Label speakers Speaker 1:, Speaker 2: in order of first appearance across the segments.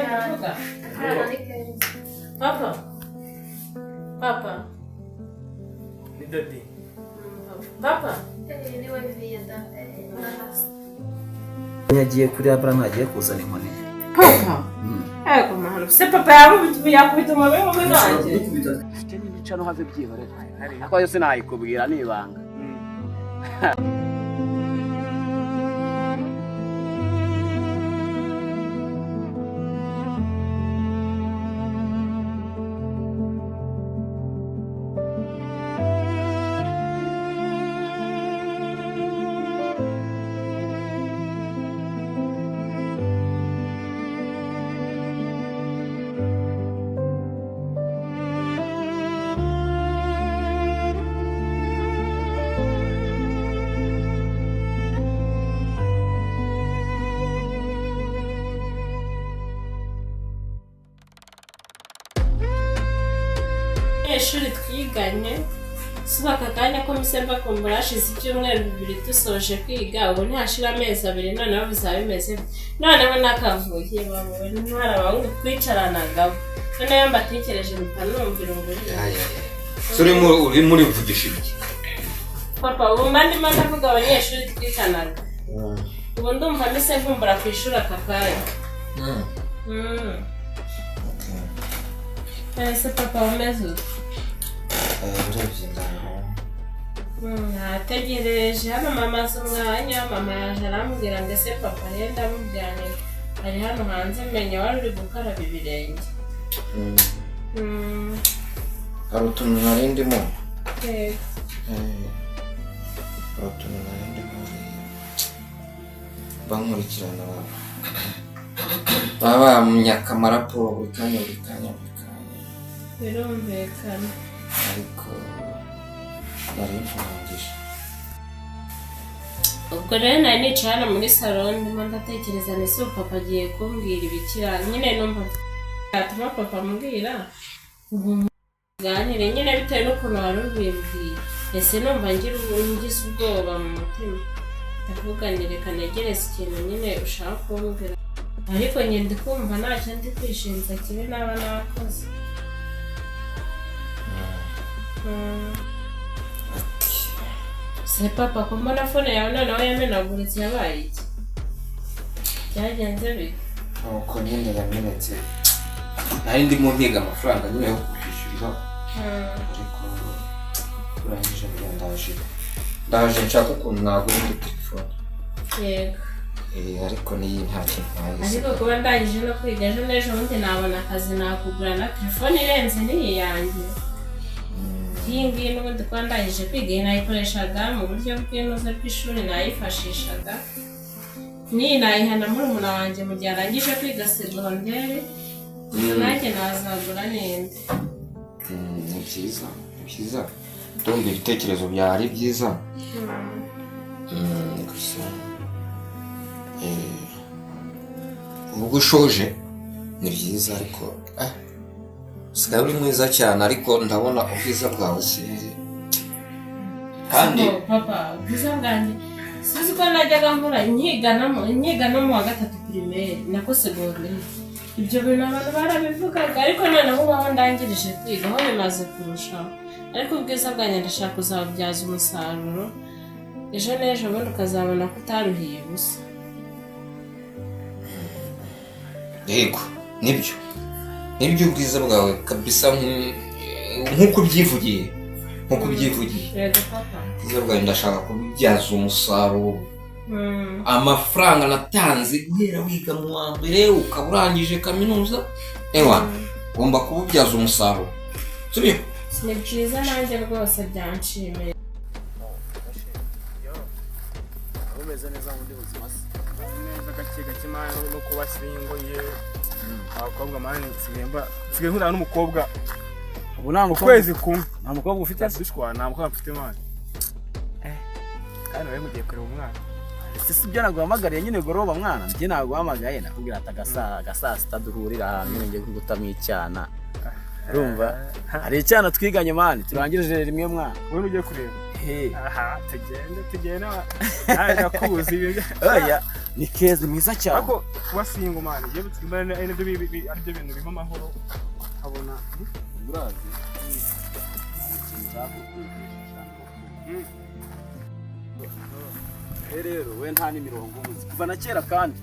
Speaker 1: kuvuga papa papa
Speaker 2: ni dadi
Speaker 1: papa
Speaker 3: niwe biyenda
Speaker 4: yagiye kuri abra ntagiye kuzana inkoni
Speaker 1: papa ego mahano se papa yakubita umubiri mu nanjye
Speaker 5: nica no have byihorera ako yose nayikubwira nibanga
Speaker 1: ishuri twiganye subaka kanya ko misemba kumbura hashize ibyumweru 2 dusoje kwiga ubu ntihashira amezi 2 noneho bizaba bimeze noneho nakavuye bawe ntwara abahungu twicaranaga noneho mbatekereje mpita numvira nguri
Speaker 4: uri muri vugisha iki
Speaker 1: papa ubu ndimo ndavuga abanyeshuri twiganaga ubu ndumva mise mvumbura ku ishuri akakanya ese papa umeze nategereje hano mama azi umwanya mama yaje arambwira ngo ese papa yenda amubwira ari hano hanze menya wari uri gukaraba ibirenge
Speaker 4: hari utuntu nari ndimo bankurikirana baba munyakamarapo buri kanya
Speaker 1: birumvikana
Speaker 4: ariko nari mfungishije
Speaker 1: ubwo rero nari nicaye hano muri salon ndimo ndatekereza nese papa agiye kumbwira ibikira nyine numva atuma papa ambwira ganire nyine bitewe n'ukuntu wari urwibwiye ese numva ngize ubwoba mu mutima ndavuga ni reka negereze ikintu nyine ushaka kumbwira ariko njye ndi kumva ntacyo ndi kwishinza kibi naba nakoze se papa ko mbona fone yawe noneho yamenaguritse yabaye iki byagenze bite
Speaker 4: nuko nyine yamenetse nari ndimo ntiga amafaranga nyine yo kwishyurira ariko urangije ndaje nshaka ukuntu nagura indi telefone
Speaker 1: yego
Speaker 4: ariko niyi nta kintu ntayizi
Speaker 1: ariko kuba ndangije no kwiga ejo n'ejo bundi nabona akazi nakugura na telefone irenze n'iyi yanjye iyi ngiyi n'ubundi kuba ndangije kwiga iyi nayikoreshaga mu buryo bw'inoze bw'ishuri nayifashishaga n'iyi nayihana murumuna wanjye mu gihe arangije kwiga segonderi nanjye nazagura n'indi
Speaker 4: ni byiza ndumva ibitekerezo byari byiza gusa ubwo ushoje ni byiza ariko usigaye uri mwiza cyane ariko ndabona ubwiza bwawe sinzi kandi
Speaker 1: papa ubwiza bwanjye sinzi ko najyaga nkora inyiga no mu wa 3 primaire nako segonderi ibyo bintu abantu barabivugaga ariko noneho ubaho ndangirije kwiga aho bimaze kurushaho ariko ubwiza bwanjye ndashaka kuzabubyaza umusaruro ejo n'ejo bundi ukazabona ko utaruhiye ubusa
Speaker 4: yego nibyo ubwiza bwawe kabisa nk'uko ubyivugiye
Speaker 1: yego papa
Speaker 4: ubwiza bwawe ndashaka kubibyaza umusaruro amafaranga natanze guhera wiga mu wa mbere ukaba urangije kaminuza ugomba kububyaza umusaruro sibyo
Speaker 1: ni byiza nanjye rwose byanshimiye
Speaker 2: umeze neza mu buzima neza gake mani no kuba singo ye abakobwa mani nsigaye nkura n'umukobwa ubu nta kwezi kumwe nta mukobwa ufite dushwa nta mukobwa mfite mani kandi wewe mugiye kureba umwana
Speaker 5: si byo naguhamagariye nyine goroba mwana njye naguhamagaye nakubwira ati agasa sitaduhurira ahantu nyine ngiye kugutamwa icyana urumva hari icyana twiganye mani turangirije rimwe mwana
Speaker 2: wowe ugiye kureba aha tugende naje kubuza ibyo
Speaker 5: oya ni keza mwiza cyane
Speaker 2: ariko kuba single man je bituma ari byo bintu bima amahoro abona urazi
Speaker 5: rero we nta n'imirongo ubuzi kuva na kera kandi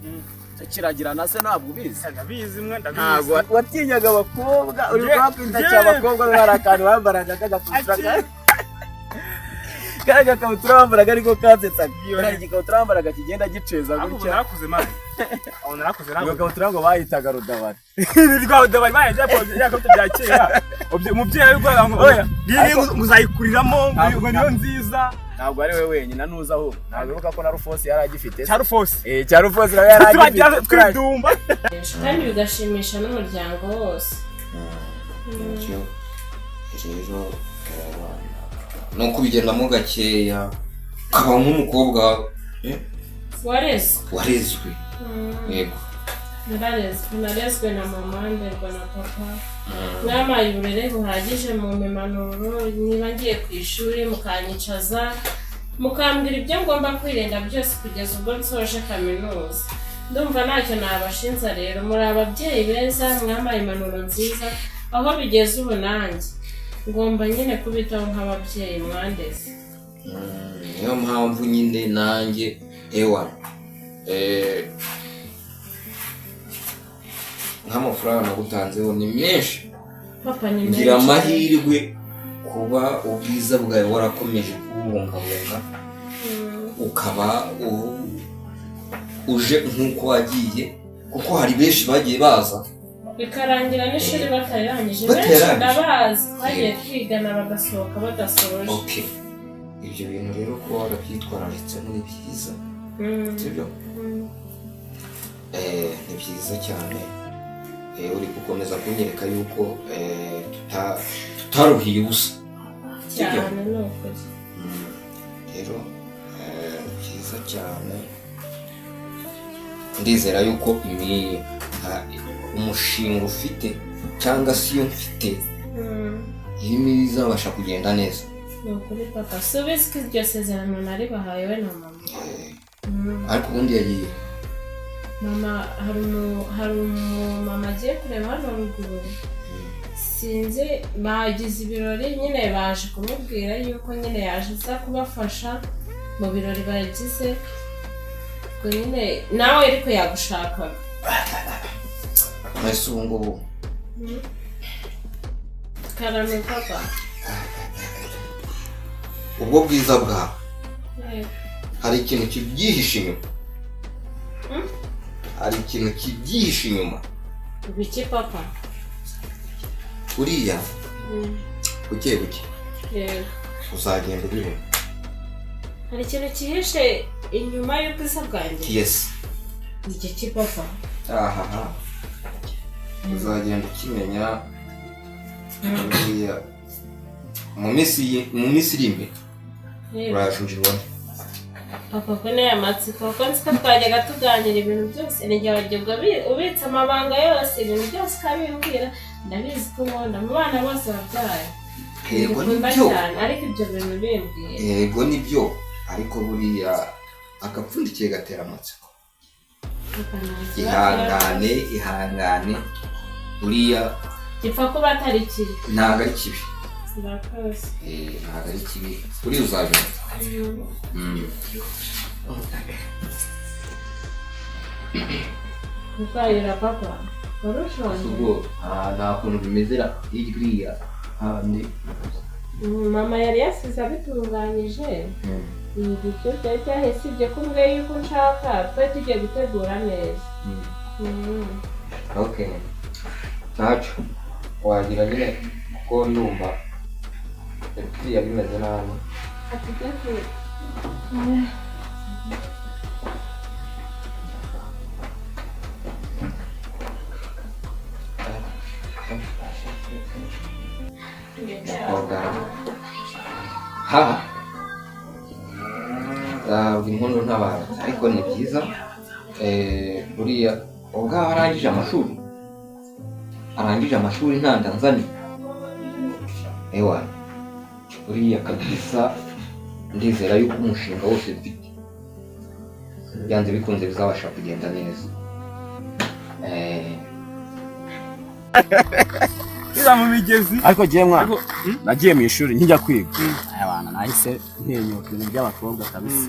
Speaker 5: kiragirana se ntabwo ubizi
Speaker 2: ndabizi mwe
Speaker 5: ntabwo watinyaga abakobwa uri kwapinda cy'abakobwa barakantu bambaraga kagafutura karaga kabutura bambaraga ariko kazetsaga karaga ikabutura bambaraga kigenda giceza gutya
Speaker 2: narakuze mani aho narakuze
Speaker 5: ntabwo kabutura ngo bayitaga rudabari
Speaker 2: rudabari baje yakoze bya kera umubyeyi w'Rwanda ngo oya nguzayikuriramo ngo niyo nziza
Speaker 5: ntabwo ari we wenyine nuza aho ntabwo uvuga ko na Rufose yari agifite
Speaker 2: cya Rufose
Speaker 5: cya Rufose nawe yari agifite
Speaker 2: twidumba
Speaker 1: kandi bigashimisha n'umuryango wose
Speaker 4: rero no kubigendamo gakeya ukaba nk'umukobwa warezwe yego
Speaker 1: narezwe na mama nderwa na papa mwamaye uburere buhagije mu mimanuro niba ngiye ku ishuri mukanyicaza mukambwira ibyo ngomba kwirinda byose kugeza ubwo nsoje kaminuza ndumva ntacyo nabashinza rero muri ababyeyi beza mwamaye impanuro nziza aho bigeze ubu nanjye ngomba nyine kubitaho nk'ababyeyi mwandeze
Speaker 4: niyo mpamvu nyine nanjye ewa nk'amafaranga nagutanzeho ni menshi
Speaker 1: papa ni menshi
Speaker 4: ngira amahirwe kuba ubwiza bwawe warakomeje kubungabunga ukaba uje nk'uko wagiye kuko hari benshi bagiye baza
Speaker 1: bikarangira n'ishuri batarangije benshi ndabazi bagiye kwigana bagasohoka badasoje
Speaker 4: ibyo bintu rero kuba warabyitwararitse ni byiza sibyo ni byiza cyane uri gukomeza kunyereka yuko tutaruhiye ubusa
Speaker 1: cyane ni ukuri
Speaker 4: rero ni byiza cyane ndizera yuko umushinga ufite cyangwa se iyo mfite irimo izabasha kugenda neza
Speaker 1: ni ukuri papa si ubizi ko iryo sezerano nari bahawe we na mama
Speaker 4: ariko ubundi yagiye
Speaker 1: mama hari umumama agiye kureba hano ruguru sinzi bagize ibirori nyine baje kumubwira yuko nyine yaje aza kubafasha mu birori bagize ubwo nyine nawe ariko yagushakaga
Speaker 4: mwese ubu ngubu
Speaker 1: karame papa
Speaker 4: ubwo bwiza bwawe hari ikintu kibyihishe inyuma hari ikintu kibyihishe inyuma
Speaker 1: biki papa
Speaker 4: uriya buke buke
Speaker 1: yego
Speaker 4: uzagenda ubibona
Speaker 1: hari ikintu cyihishe inyuma y'ubwiza bwanjye
Speaker 4: yes
Speaker 1: iki ki papa
Speaker 4: ahaha uzagenda ukimenya uriya mu minsi iri imbere urajujibona
Speaker 1: papa ko niyo amatsiko ko nzi ko twajyaga tuganira ibintu byose n'igihe wajyaga ubitse amabanga yose ibintu byose ukabimbwira ndabizi ko nkunda mu bana bose babyaye
Speaker 4: yego nibyo
Speaker 1: ariko ibyo bintu bimbwira
Speaker 4: yego nibyo ariko buriya agapfundikiye gatera amatsiko ihangane buriya
Speaker 1: gipfa kuba atari kibi
Speaker 4: ntabwo ari kibi
Speaker 1: murakoze
Speaker 4: ntabwo ari kibi buriya uzabimenya
Speaker 1: gukarira papa warushonje
Speaker 4: ubwo nta kuntu bimezera hirya handi
Speaker 1: mama yari yasize abitunganyije ibi byo byari byahise ibyo kumbwiye yuko nshaka twari tugiye gutegura neza
Speaker 4: okay ntacyo wagira nyine kuko ndumva biriya bimeze nabi inkono ntabara ariko ni byiza buriya ubwaho arangije amashuri ntanda nzani ewa buriya kabisa ndizera yuko umushinga wose mfite byanze bikunze bizabasha kugenda neza.
Speaker 2: Iza mu migezi.
Speaker 5: Ariko giye mwana nagiye mu ishuri nkijya kwiga abana nahise ntinyuka ibintu by'abakobwa kabisa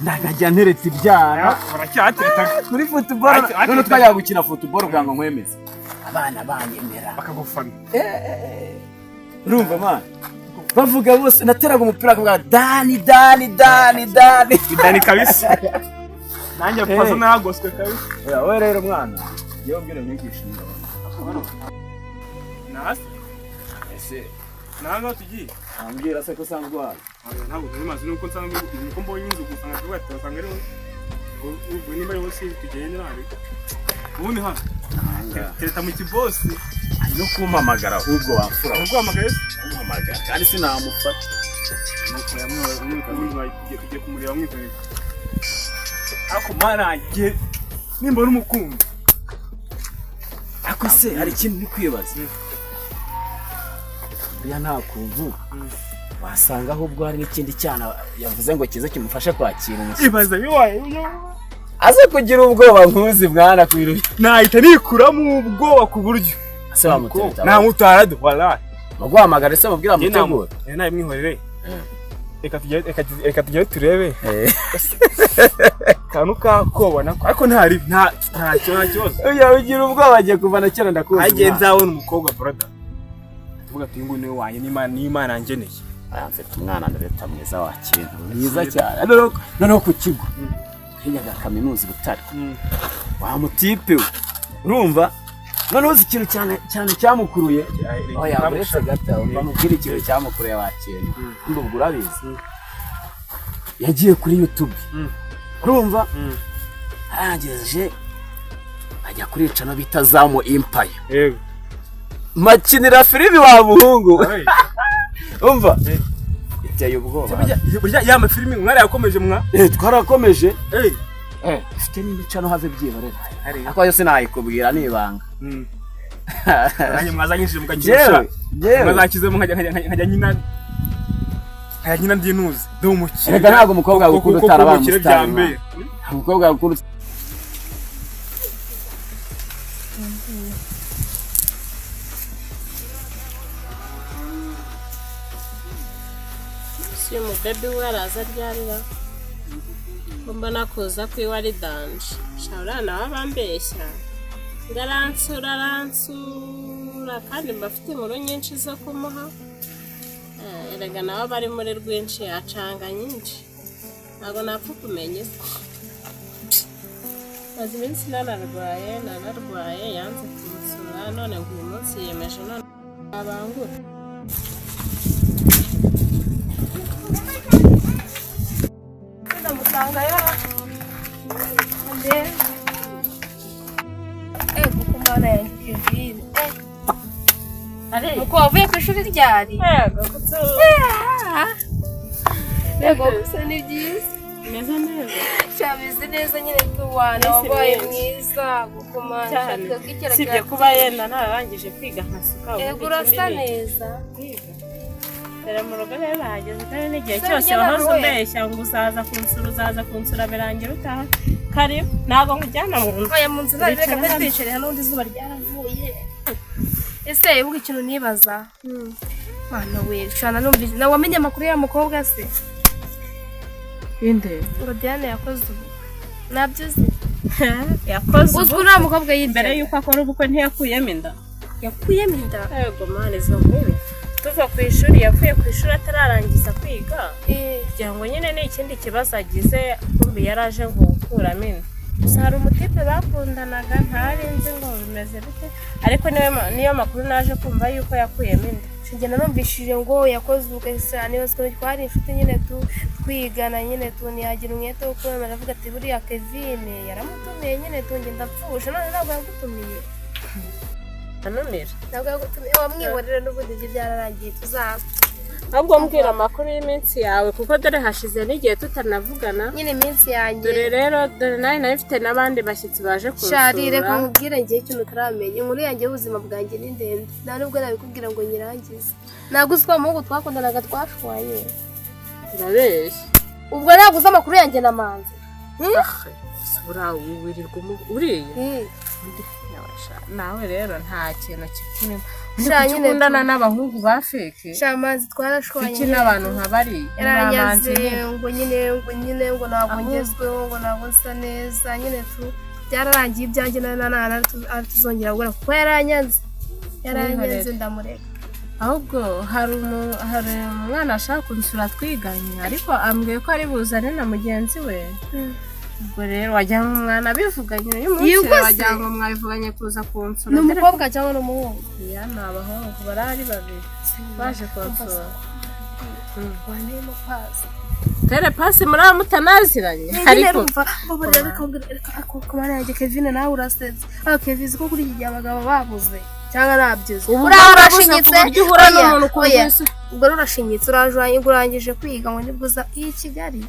Speaker 5: ndagajya ntereta ibyana
Speaker 2: Baracyatereta
Speaker 5: kuri football none twajya gukina football kugira ngo nkwemeze abana banyemera
Speaker 2: bakagufana.
Speaker 5: urumva mwana bavuga bose nateraga umupira akavuga Dani
Speaker 2: Dani kabisa. Nanjye pazo nagoswe kabisa.
Speaker 5: wowe rero mwana yewe mbere mwigisha
Speaker 2: Nasi.
Speaker 5: ese
Speaker 2: Nanga tugiye.
Speaker 5: ambwira se ko sanzwe wawe
Speaker 2: Ntabwo ntimaze nuko nsanga nuko mbonye inzu gusanga twate basanga ari ubu nimba ari wose tugende nabi. Ubundi hano. Tereta mu kibosi.
Speaker 5: ari no kumpamagara ahubwo wamfura
Speaker 2: Ubwo amagaye.
Speaker 5: kumpamagara kandi sinamufata
Speaker 2: Nuko yamwe tugiye kumureba mwitwe. Ako marangiye nimba uri umukunzi.
Speaker 5: ako se hari ikintu uri kwibaza buriya nta kuntu wasanga ahubwo hari n'ikindi cyana yavuze ngo kize kimufashe kwakira umushyitsi
Speaker 2: Ibaza biwaye.
Speaker 5: aze kugira ubwoba nkuzi bwana kwiruye
Speaker 2: Nahita nikuramo ubwoba ku buryo.
Speaker 5: ase wamutereta
Speaker 2: Nta mutarado wallahi.
Speaker 5: bagwamagara se mubwira mutegura
Speaker 2: Nawe mwihorere. Reka tujye turebe. Kanu kakobana ariko nta kibazo.
Speaker 5: uya ugira ubwoba agiye kuva na kera ndakuzi
Speaker 2: Agiye nzabona umukobwa brother. Tuvuga ati ngo niwe wanye n'Imana angeneye.
Speaker 5: mfite umwana ndareta mwiza wa kintu mwiza cyane noneho ku kigo hinyaga kaminuza Butare wa mutipe we urumva noneho uzi ikintu cyane cyamukuruye oya uretse gato bamubwira ikintu cyamukuruye wa kintu ndubwo urabizi yagiye kuri YouTube urumva arangejeje ajya kurica no bita Zamu Empire
Speaker 2: Yego.
Speaker 5: makinira filimi wa muhungu umva iteye ubwoba
Speaker 2: Burya ya mafilimi mwari yakomeje mwa.
Speaker 5: twarakomeje ifite n'imico no have byibarera ariko yose nayikubwira nibanga
Speaker 2: Nanjye mwazanyishije mukagirusha. Mwazakizemo nkajya nyina ndinuze. Do umukire.
Speaker 5: reka ntabwo umukobwa gukunda utarabana
Speaker 2: umusitari.
Speaker 5: umukobwa gukunda
Speaker 1: si umubebi we araza aryarira ko mbona kuza kwiwe ari danje shabura nawe bambeshya aransura kandi mbafite inkuru nyinshi zo kumuha erega nawe bari muri rwinshi acanga nyinshi ntabwo napfa kumenya maze iminsi nanarwaye yanze kumusura none ngo uyu munsi yiyemeje none abangura
Speaker 3: ndamusanga yo kuko umwana yanjye Kevin nuko wavuye ku ishuri ryari yego gusa ni byiza
Speaker 1: meze neza
Speaker 3: cyabize neza nyine tuwana wabaye mwiza gukomanya
Speaker 1: sibye kuba yenda nararangije kwiga nkasuka
Speaker 3: yego urasa neza
Speaker 1: dore mu rugo rero bahageze kandi n'igihe cyose wahoze umbeshya ngo uzaza kunsura birangira utaha karibu ntabwo nkujyana mu nzu
Speaker 3: oya mu nzu reka twicare hano undi izuba ryaravuye ese ubu ikintu nibaza mwana we shana numvise nawe wamenye amakuru ya mukobwa se
Speaker 1: inde
Speaker 3: ngo Diane yakoze ubu nabyo uzi
Speaker 1: yakoze
Speaker 3: uzwi uriya mukobwa yitwa
Speaker 1: mbere yuko akora ubukwe ntiyakuyemo inda
Speaker 3: yakuyemo inda
Speaker 1: yego mwana izo nkuru tuva ku ishuri yavuye ku ishuri atararangiza kwiga kugira ngo nyine ni ikindi kibazo agize kumbi yari aje ngo gukuramo inda gusa hari umutipe bakundanaga ntarinzi ngo bimeze bite ariko niyo makuru naje kumva yuko yakuyemo inda
Speaker 3: ngenda numvishije ngo yakoze ubukwe niyo twari inshuti nyine twigana nyine ntiyagira umwete wo kubona aravuga ati buriya Kevin yaramutumiye nyine ngenda apfusha none ntabwo yagutumiye
Speaker 1: anumira
Speaker 3: ntabwo yagutumiye wamwihorera n'ubundi ibyo byararangiye tuzaza
Speaker 1: ahubwo mbwira amakuru y'iminsi yawe kuko dore hashize n'igihe tutanavugana
Speaker 3: nyine iminsi yanjye
Speaker 1: dore nawe mfite n'abandi bashyitsi baje kunsura
Speaker 3: shari reka nkubwire ngiye ikintu utaramenya inkuru yanjye y'ubuzima bwanjye ni ndende nta nubwo nabikubwira ngo nyirangize ntabwo uzi ko umuhungu twakundanaga twashwanye
Speaker 1: urabeshya
Speaker 3: ubwo ntabwo uzi amakuru yanjye na manzi
Speaker 1: wirirwa uriye nawe rero nta kintu kikurimo ukundana n'abahungu ba feke
Speaker 3: shamazi twarashwanye
Speaker 1: iki n'abantu nk'abari
Speaker 3: yaranyaze ngo nyine ngo ntabwo ngezweho ngo ntabwo nsa neza nyine byararangiye ibyanjye tuzongera gukora kuko yaranyanze ndamureka
Speaker 1: ahubwo hari umwana ashaka kunsura twiganye ariko ambwiye ko ari buzane na mugenzi we ubwo rero wajya umwana bivuganye uyu munsi wajya ngo mwabivuganye kuza kunsura
Speaker 3: ni umukobwa cyangwa ni umuhungu
Speaker 1: ya ni abahungu barari babiri baje kunsura
Speaker 3: wanemo pasi
Speaker 1: tere pasi muraba mutanaziranye
Speaker 3: ariko kumana yanjye Kevin nawe urasetse Kevin ko kuri iki gihe abagabo babuze cyangwa nabyize urashinyitse
Speaker 1: uhura n'umuntu kumvise
Speaker 3: ubwo urashinyitse urangije kwiga ngo nibwo uza i Kigali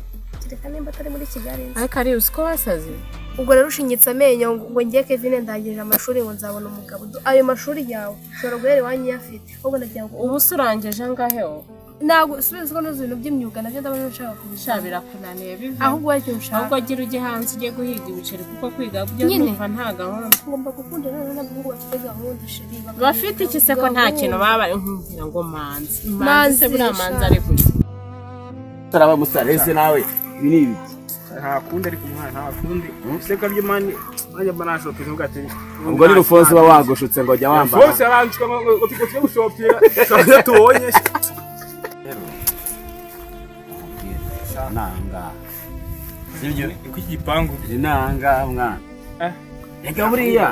Speaker 3: reka nimba atari muri Kigali
Speaker 1: ariko ari usiko wasaze
Speaker 3: ubwo rero ushinyitse amenyo ngo ngiye Kevin ndangije amashuri ngo nzabona umugabo ayo mashuri yawe ushobora guhera iwanyu yafite ahubwo nagira ngo
Speaker 1: ubu surangije angahe wo
Speaker 3: ntabwo subiza ko n'ibintu by'imyuga nabyo ndabona nshaka kubishabira
Speaker 1: kunaniye biva
Speaker 3: ahubwo aricyo ushaka
Speaker 1: ahubwo agira ujye hanze ugiye guhiga ibiceri kuko kwiga byo numva nta gahunda
Speaker 3: ngomba gukundana n'abahungu bafite gahunda sheri
Speaker 1: bafite iki se ko nta kintu baba bari nkumvira ngo manzi se buriya manzi ari gutya
Speaker 5: taraba musareze nawe ibi ni ibiki
Speaker 2: nta kundi ariko umwana nta kundi useka ry'imani nanjye mba nashoka ivuga ati
Speaker 5: ubwo ni Rufonse uba wagushutse ngo jya wambara
Speaker 2: Rufonse yaranshwe ngo tujye gushopera kandi tubonye
Speaker 5: nanga sibyo
Speaker 2: iki gipangu
Speaker 5: nanga mwana reka buriya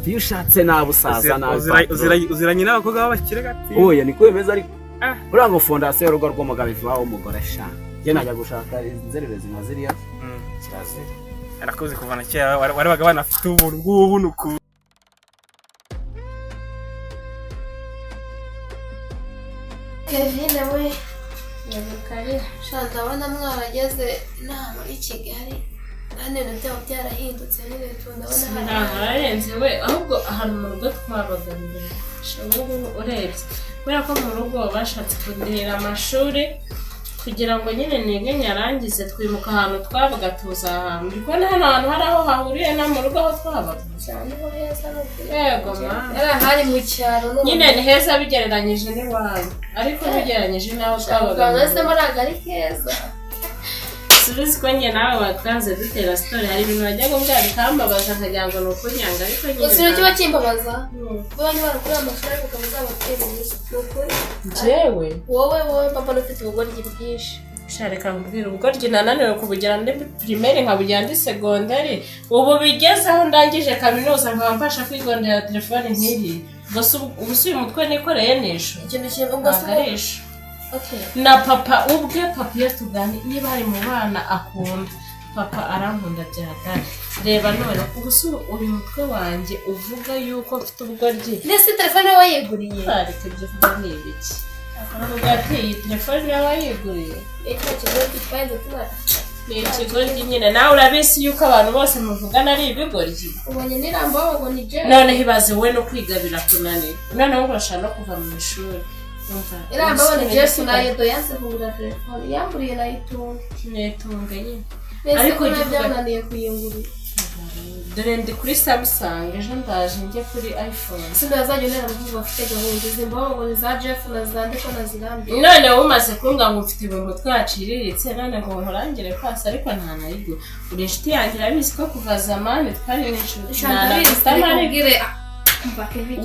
Speaker 5: iyo ushatse nabusaza
Speaker 2: uziranye n'abakobwa b'abakire gati
Speaker 5: oya niko bimeze ariko buriya ngo fondasiyo y'urugo rw'umugabo ivaho umugore sha njye najya gushaka inzererezi nka ziriya kirazira
Speaker 2: arakoze kuva na kera warabaga banafite ubuntu bw'ubunuku
Speaker 3: Kevin we yabukari ndabona mwarageze inama i Kigali kandi ibintu byabo byarahindutse nyine ndabona
Speaker 1: hararenze we ahubwo ahantu mu rugo twabaga mbere ubu urebye kubera ko mu rugo bashatse kundihira amashuri kugira ngo nyine nige nyarangize twimuka ahantu twabaga tuza ahantu ndi kubona hano hantu hari aho hahuriye no mu rugo aho twabaga yego
Speaker 3: hari mu cyaro
Speaker 1: nyine ni heza bigereranyije n'iwanyu ariko bigereranyije n'aho twabaga
Speaker 3: mbese muraga ari keza
Speaker 1: subizi ko njye nawe watwanze dutera story hari ibintu wajya kumbwira bikambabaza nkagira ngo ni ukunyanga ariko nyine
Speaker 3: gusa kiba kimbabaza banywa barakora amashuri ariko ukamuzabatera ni ukuri
Speaker 1: jewe
Speaker 3: wowe papa ufite ubugoryi bwinshi
Speaker 1: shareka mbwira ubugoryi nananiwe kubugira ndi primaire nkabugira ndi secondaire ubu bigeze aho ndangije kaminuza nkaba mfasha kwigondera telefone nk'iri gusa ubu si umutwe nikoreye nisho
Speaker 3: ikintu ubwo
Speaker 1: si na papa ubwe papa iyo tugani niba ari mu bana akunda papa arankunda byatari reba none ubuso uri mutwe wanjye uvuga yuko mfite ubugoryi
Speaker 3: ndetse telefone wayiguriye
Speaker 1: ariko ibyo vuga ni ibiki akavuga ati iyi telefone wayiguriye
Speaker 3: icyo kigo gitwaye tubara
Speaker 1: ni ikigoryi nyine nawe urabizi yuko abantu bose muvugana ari ibigoryi
Speaker 3: ubonye nirambo ngo ni je
Speaker 1: noneho ibaze wowe no kwiga birakunaniye noneho urashaka no kuva mu ishuri
Speaker 3: irambo ni Jeff nayo doyanse kugura telefone yamburiye nayitunga
Speaker 1: netunga nyine
Speaker 3: ariko byananiye kuyingurira
Speaker 1: dore ndi kuri Samsung ejo ndaje njye kuri iPhone
Speaker 3: sinazajya nera mu bafite gahunda zimbaho ngo ni za Jeff na za ndiko na zirambi
Speaker 1: none umaze kunga ngo mfite ibintu twaciriritse none ngo nkurangire kwasa ariko nta nayigo uri inshuti yanjye irabizi ko kuva zamani twari n'inshuti
Speaker 3: ntabigire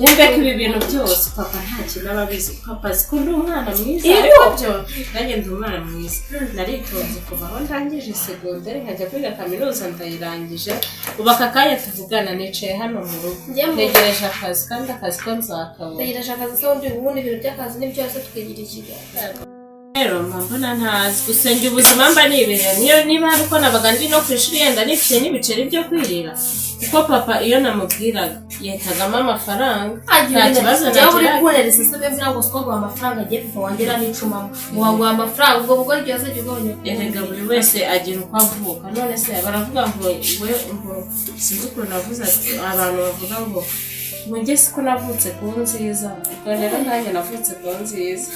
Speaker 1: wumve ko ibi bintu byose papa nta kintu aba abizi papa azi ko ndi umwana mwiza ariko byo nanjye ndi umwana mwiza naritonze kuva aho ndangije segonderi nkajya kwiga kaminuza ndayirangije ubu aka kanya tuvugana nicaye hano mu rugo ntegereje akazi kandi akazi ko nzakabona
Speaker 3: ntegereje akazi se ubundi ibintu by'akazi ni byose tukigira ikigali
Speaker 1: rero mbona ntazi gusa njye ubuzima mba nibereye niyo niba hari uko nabaga ndi no ku ishuri yenda nifite n'ibiceri byo kwirira kuko papa iyo namubwiraga yahitagamo amafaranga nta kibazo
Speaker 3: nagira uri kuhereza se bemvira ngo sikoguha amafaranga agiye papa wangera n'icumamo ngo waguha amafaranga ubwo bugore ryose jya ugabanya
Speaker 1: erega buri wese agira uko avuka none se baravuga ngo we ngo sinzi ukuntu navuze ati abantu bavuga ngo njye siko navutse ku nziza ubwo rero nanjye navutse ku nziza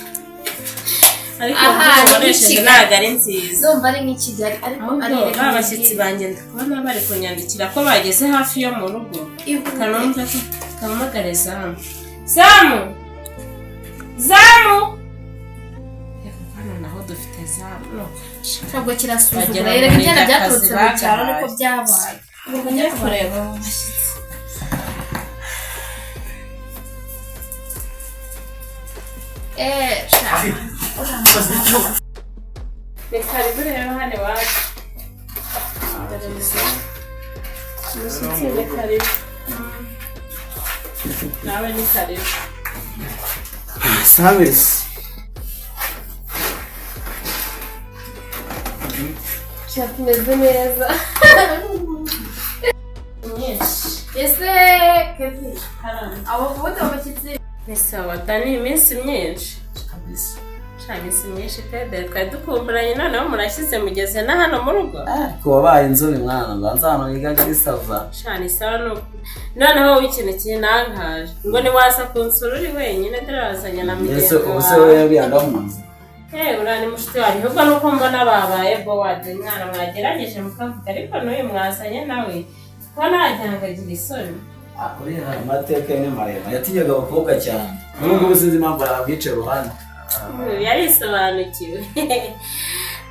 Speaker 1: ariko
Speaker 3: Aha,
Speaker 1: uburyo
Speaker 3: ni
Speaker 1: ukoresheje
Speaker 3: Kigali.
Speaker 1: ntabwo ari nziza
Speaker 3: ndumva ari nk'i Kigali ariko ari
Speaker 1: ahubwo abashyitsi banjye ndi kubona bari kunyandikira ko bageze hafi yo mu rugo kanumva ko kamamagare zamu hano naho dufite zamu
Speaker 3: ntabwo kirasuzugura
Speaker 1: Wagira ngo
Speaker 3: rero
Speaker 1: ni
Speaker 3: ibyana
Speaker 1: akazi
Speaker 3: byaturutse mu cyaro
Speaker 1: bagahaye.
Speaker 3: niko byabaye
Speaker 1: ubu njya kureba abashyitsi ni karibu rero hano iwacu umushyitsi ni karibu nawe ni karibu
Speaker 5: Service.
Speaker 3: tumeze neza
Speaker 1: nyinshi
Speaker 3: ese Kevin abo ubundi abashyitsi
Speaker 1: ni sawa dani iminsi myinshi
Speaker 5: Kabisa.
Speaker 1: iminsi myinshi pede twari dukumburanye noneho murashyize mugeze na hano mu rugo
Speaker 5: Ariko wabaye inzobe mwana mbanza hano wigaga risava.
Speaker 1: shani sawa nuko noneho wowe ikintu kinankaje ngo ntiwaza kunsura uri wenyine ndarazanye na mugenzi
Speaker 5: Yesu ubuse we yabiyaga mu nzu.
Speaker 1: uriya ni mushiti wanjye ahubwo nuko mbona babaye bowade mwana mwagerageje mukavuga ariko n'uyu mwazanye nawe kuba najyangagira isoni
Speaker 5: Uriya amateka ye ni maremare yatinyaga abakobwa cyane. Nubwo ubu sinzi impamvu yabwica iruhande.
Speaker 1: yarisobanukiwe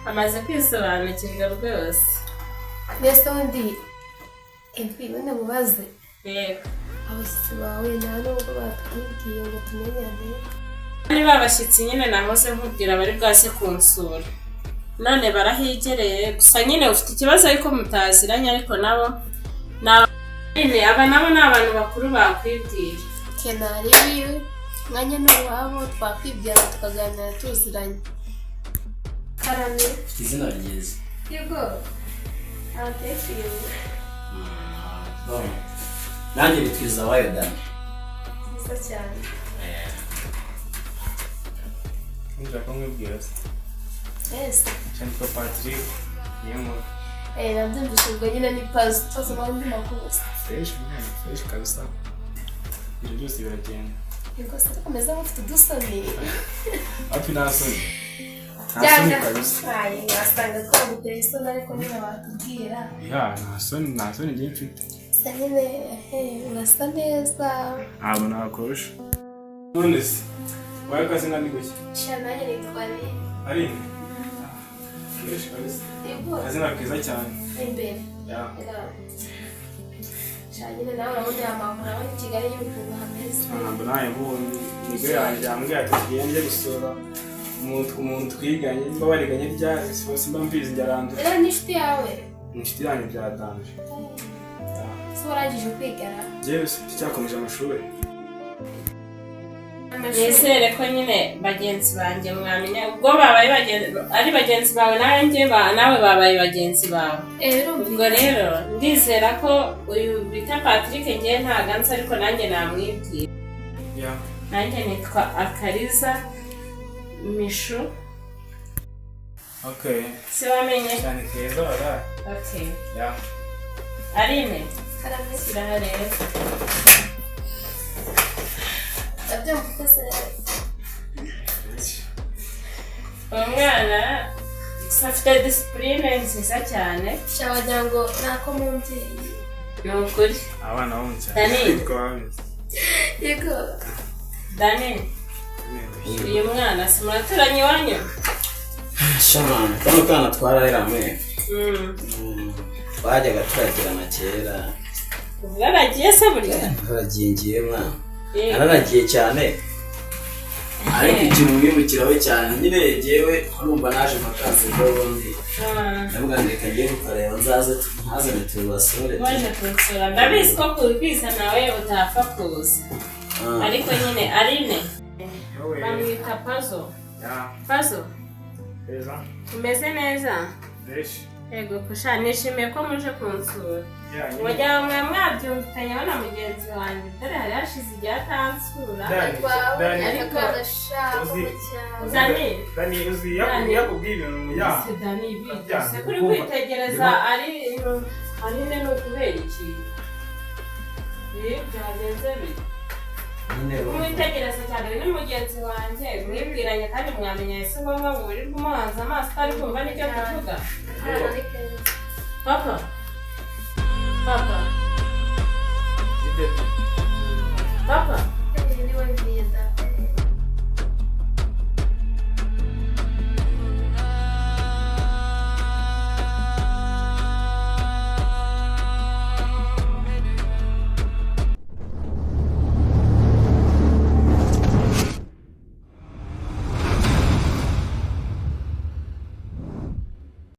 Speaker 1: amaze kwisobanukirwa rwose
Speaker 3: mbese undi Kevin wenda mubaze
Speaker 1: yego
Speaker 3: abashyitsi bawe nta nubwo batwibwiye ngo tumenyane
Speaker 1: niba abashyitsi nyine nahoze nkubwira bari bwaze kunsura none barahigereye gusa nyine ufite ikibazo ariko mutaziranye ariko nabo aba nabo ni abantu bakuru bakwibwira
Speaker 3: kenari wiwe mwanya n'uwabo twakwibwira tukaganira tuziranye karame
Speaker 5: Ufite izina ryiza.
Speaker 3: yego abatekiye
Speaker 5: Nanjye bitwiza wayo Dani.
Speaker 3: nziza cyane
Speaker 2: nshaka kumubwira se
Speaker 3: ese
Speaker 2: cyandika Patrick niyo nkuru
Speaker 3: nabyumvise ubwo nyine ni pazo n'andi makuru
Speaker 2: fresh kabisa ibintu byose biragenda
Speaker 3: yego se komeza mufite udusoni
Speaker 2: hafi nta soni nta soni kabisa
Speaker 3: wasanga twaguteye isoni ariko nyine watubwira
Speaker 2: ya nta soni ngiye mfite
Speaker 3: gusa nyine urasa neza
Speaker 2: ntabwo nakorosha none se wawe akazina ni gushya
Speaker 3: sha nanjye nitwa
Speaker 2: ari fresh kabisa
Speaker 3: yego
Speaker 2: akazina keza cyane
Speaker 3: imbere
Speaker 2: ya
Speaker 3: sha nyine nawe urabona amakuru abona i Kigali y'ukuntu hameze
Speaker 2: ntabwo nawe mbonye nibwo yanjye yambwiye ati tugende gusura umuntu twiganye niba bariganye ryari simba mbizi njyaranduye
Speaker 3: rero ni inshuti yawe
Speaker 2: ni inshuti yanjye byatanje
Speaker 3: se warangije kwigana
Speaker 2: njyewe cyakomeje amashuri
Speaker 1: nizere ko nyine bagenzi banjye mwamenya ubwo babaye ari bagenzi bawe nawe babaye bagenzi bawe ubwo rero ndizera ko uyu bita Patrick ngiye ntaganze ariko nanjye namwibwira nanjye nitwa Akariza Mishu si wamenye
Speaker 2: cyane keza waraye
Speaker 1: okay
Speaker 2: ya
Speaker 1: Arine
Speaker 3: karame
Speaker 1: sirahareba
Speaker 3: ndabyumva se
Speaker 1: umwana afite disipurine nziza cyane
Speaker 3: sha wagira ngo nako mu mbyeyi
Speaker 1: ni ukuri
Speaker 2: abana bo mu cyaro
Speaker 1: Dani.
Speaker 2: nitwa bameze
Speaker 3: yego
Speaker 1: Dani uyu mwana si muraturanye iwanyu
Speaker 5: Shamana, kano kana twarayiramwe. Twajyaga turagirana kera.
Speaker 1: ubwaragiye se burya
Speaker 5: Naragiye ngiye mwana. Nararagiye cyane. Ariko ikintu mwibukiraho cyane nyine yewe urumva naje makanze n'ubundi. Ndavuga ndeka ngiye kukareba ntazane tubasore.
Speaker 1: waje kunsura ndabizi ko kubwiza nawe utapfa kuza ariko nyine Arine bamwita Pazo Pazo
Speaker 2: keza
Speaker 1: umeze neza
Speaker 2: fresh
Speaker 1: yego kusha nishimiye ko muje kunsura wagira ngo mwabyumvikanye na mugenzi wanjye dore hari hashize igihe atansura
Speaker 3: ariko
Speaker 2: Dani uzi yakubwira ibintu muya
Speaker 1: Dani bigeze kuri kwitegereza Arine ni ukubera iki byagenze bite
Speaker 5: Nyine
Speaker 1: umwitegereza cyane ni mugenzi wanjye mwibwiranye kandi mwamenyanye si ngombwa ngo wirirwe umuhanze amaso utari kumva n'ibyo tuvuga. Papa papa papa